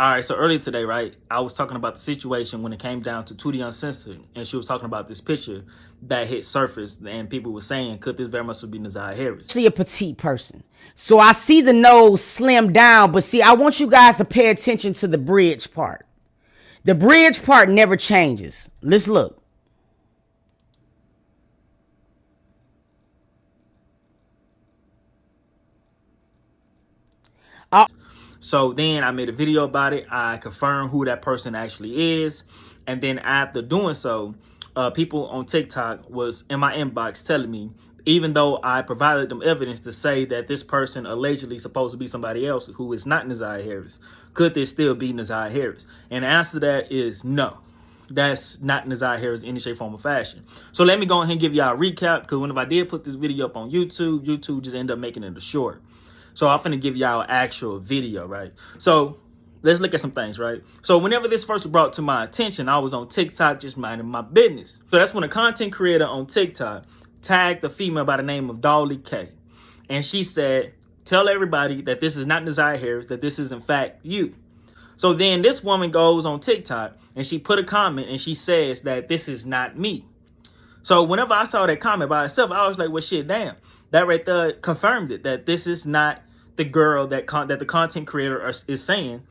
All right, so earlier today, right, I was talking about the situation when it came down to Tootie Uncensored, and she was talking about this picture that hit surface, and people were saying, could this very much be Naziyah Harris? Actually a petite person. So I see the nose slim down, but see, I want you guys to pay attention to the bridge part. The bridge part never changes. Let's look. So then I made a video about it. I confirmed who that person actually is. And then after doing so, people on TikTok was in my inbox telling me, even though I provided them evidence to say that this person allegedly supposed to be somebody else who is not Naziyah Harris, could this still be Naziyah Harris? And the answer to that is no. That's not Naziyah Harris in any shape, form, or fashion. So let me go ahead and give y'all a recap, because whenever I did put this video up on YouTube, YouTube just ended up making it a short. So I'm finna give y'all an actual video, right? So let's look at some things, right? So whenever this first was brought to my attention, I was on TikTok just minding my business. So that's when a content creator on TikTok tagged a female by the name of Dolly K. And she said, tell everybody that this is not Naziyah Harris, that this is in fact you. So then this woman goes on TikTok and she put a comment and she says that this is not me. So whenever I saw that comment by itself, I was like, well, shit, damn. That right there confirmed it, that this is not the girl that the content creator is saying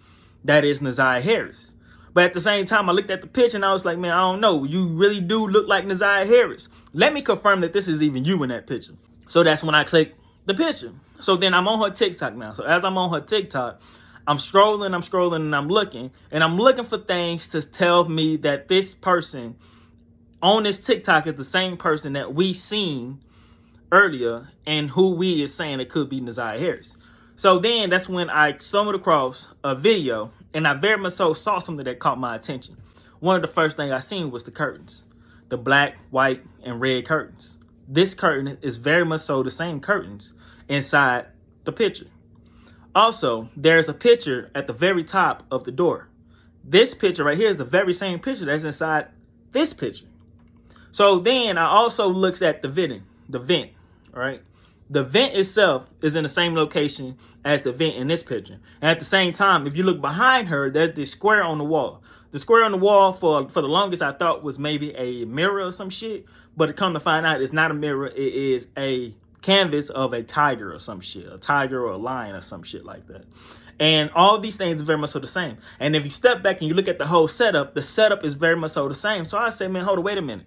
that is Naziyah Harris. But at the same time, I looked at the picture and I was like, man, I don't know. You really do look like Naziyah Harris. Let me confirm that this is even you in that picture. So that's when I clicked the picture. So then I'm on her TikTok now. So as I'm on her TikTok, I'm scrolling, and I'm looking for things to tell me that this person on this TikTok is the same person that we seen earlier and who we is saying it could be Naziyah Harris. So then that's when I stumbled across a video, and I very much so saw something that caught my attention. One of the first things I seen was the curtains, the black, white, and red curtains. This curtain is very much so the same curtains inside the picture. Also, there's a picture at the very top of the door. This picture right here is the very same picture that's inside this picture. So then I also looked at the vent, right? The vent itself is in the same location as the vent in this picture. And at the same time, if you look behind her, there's this square on the wall. The square on the wall for the longest I thought was maybe a mirror or some shit. But to come to find out, it's not a mirror. It is a canvas of a tiger or some shit. A tiger or a lion or some shit like that. And all these things are very much so the same. And if you step back and you look at the whole setup, the setup is very much so the same. So I say, man, hold on, wait a minute.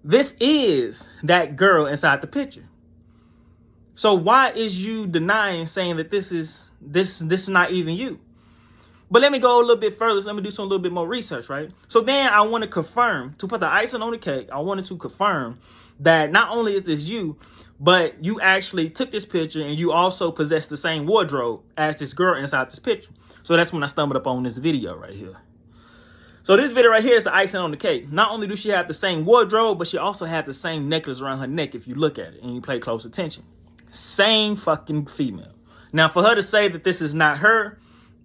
This is that girl inside the picture. So why is you denying, saying that this is not even you? But let me go a little bit further. So let me do some little bit more research, right? So then I want to confirm, to put the icing on the cake, I wanted to confirm that not only is this you, but you actually took this picture and you also possess the same wardrobe as this girl inside this picture. So that's when I stumbled upon this video right here. So this video right here is the icing on the cake. Not only does she have the same wardrobe, but she also has the same necklace around her neck if you look at it and you pay close attention. Same fucking female. Now, for her to say that this is not her,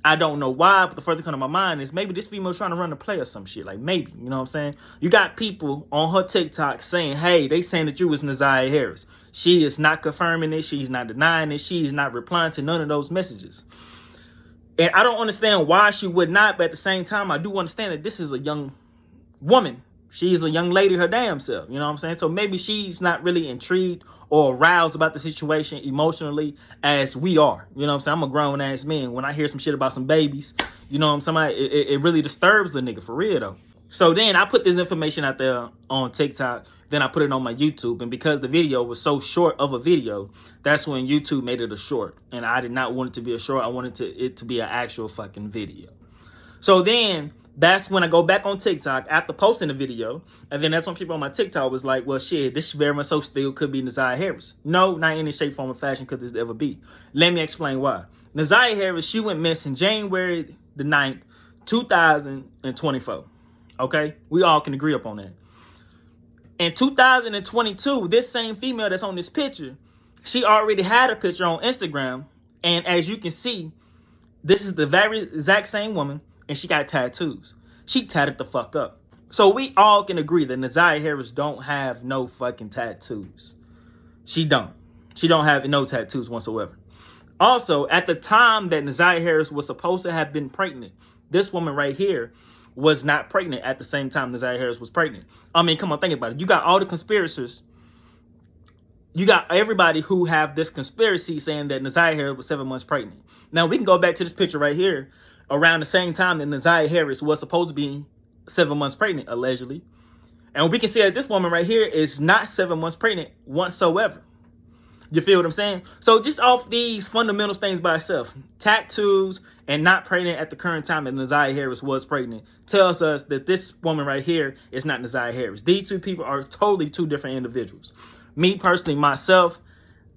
I don't know why, but the first thing that comes to my mind is maybe this female trying to run the play or some shit. Like, maybe, you know what I'm saying? You got people on her TikTok saying, hey, they saying that you was Naziyah Harris. She is not confirming it. She's not denying it. She is not replying to none of those messages. And I don't understand why she would not, but at the same time, I do understand that this is a young woman. She's a young lady her damn self, you know what I'm saying? So maybe she's not really intrigued or aroused about the situation emotionally as we are. You know what I'm saying? I'm a grown ass man. When I hear some shit about some babies, you know what I'm saying? It really disturbs the nigga, for real though. So then I put this information out there on TikTok, then I put it on my YouTube, and because the video was so short of a video, that's when YouTube made it a short. And I did not want it to be a short. I wanted it to be an actual fucking video. So then that's when I go back on TikTok after posting the video. And then that's when people on my TikTok was like, well, shit, this very much so still could be Naziyah Harris. No, not in any shape, form, or fashion could this ever be. Let me explain why. Naziyah Harris, she went missing January the 9th, 2024. Okay? We all can agree upon that. In 2022, this same female that's on this picture, she already had a picture on Instagram. And as you can see, this is the very exact same woman. And she got tattoos. She tatted the fuck up. So we all can agree that Naziyah Harris don't have no fucking tattoos. She don't have no tattoos whatsoever. Also, at the time that Naziyah Harris was supposed to have been pregnant, this woman right here was not pregnant at the same time Naziyah Harris was pregnant. I mean, come on, think about it. You got all the conspirators. You got everybody who have this conspiracy saying that Naziyah Harris was 7 months pregnant. Now, we can go back to this picture right here around the same time that Naziyah Harris was supposed to be 7 months pregnant, allegedly. And we can see that this woman right here is not 7 months pregnant whatsoever. You feel what I'm saying? So just off these fundamental things by itself, tattoos and not pregnant at the current time that Naziyah Harris was pregnant tells us that this woman right here is not Naziyah Harris. These two people are totally two different individuals. Me personally, myself,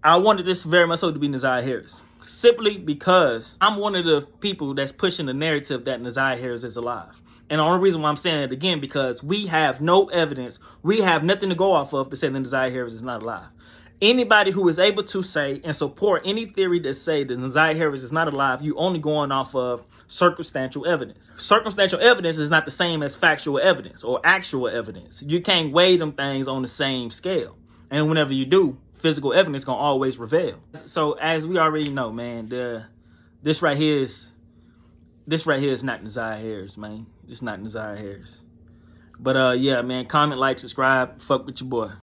I wanted this very much so to be Naziyah Harris. Simply because I'm one of the people that's pushing the narrative that Naziyah Harris is alive. And the only reason why I'm saying it again, because we have no evidence, we have nothing to go off of to say that Naziyah Harris is not alive. Anybody who is able to say and support any theory that say that Naziyah Harris is not alive, you only going off of circumstantial evidence. Circumstantial evidence is not the same as factual evidence or actual evidence. You can't weigh them things on the same scale. And whenever you do, physical evidence gonna always prevail. So as we already know, man, this right here is not Naziyah Harris, man. It's not Naziyah Harris. But yeah, man, comment, like, subscribe, fuck with your boy.